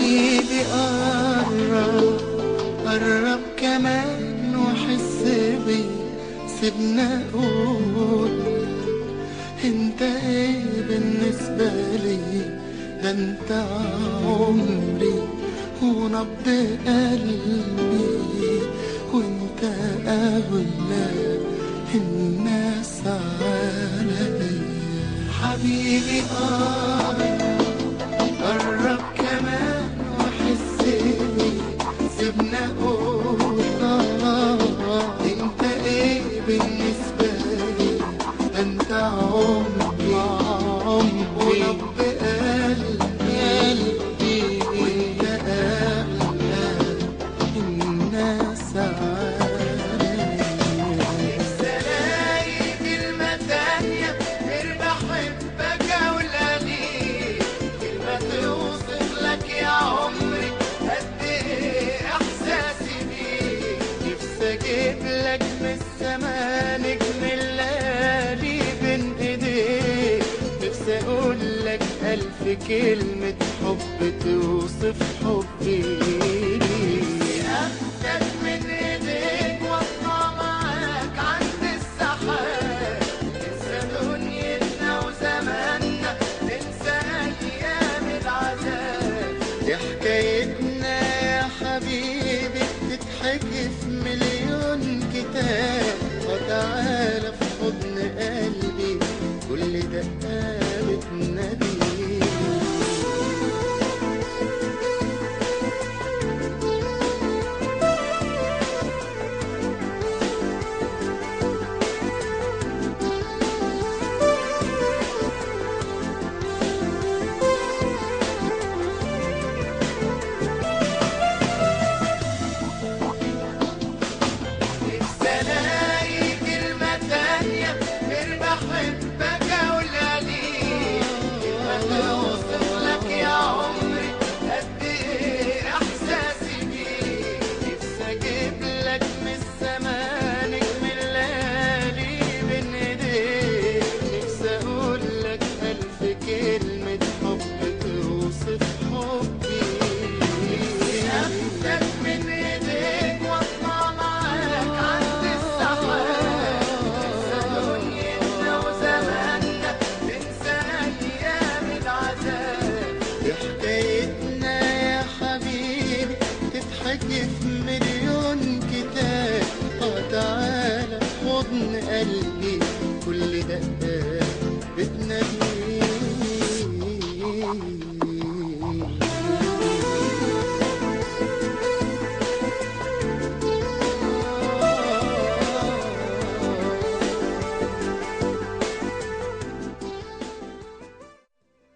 حبيبي قرب قرب كمان وحس بي، سيبنا اقول انت ايه بالنسبة لي، ده انت عمري ونبض قلبي، وانت اغلى الناس عليا. حبيبي قرب كمان وحس بي، سيبنا اقول انت ايه بالنسبة لي، ده انت عمري ونبض قلبي، وانت اغلى الناس عليا. نفسي الاقي كلمة تانية غير بحبك اقولها ليك، كلمة توصف لك يا عمري قد ايه احساسي بيك. نفسي اجيب لك من السما نجم الليالي بين ايديك، نفسي اقول لك الف كلمة حب توصف حبي ليك. نفسي اخدك من ايديك واطلع معاك عند السحاب، ننسى دنيتنا وزماننا، ننسى ايام العذاب. دي حكاية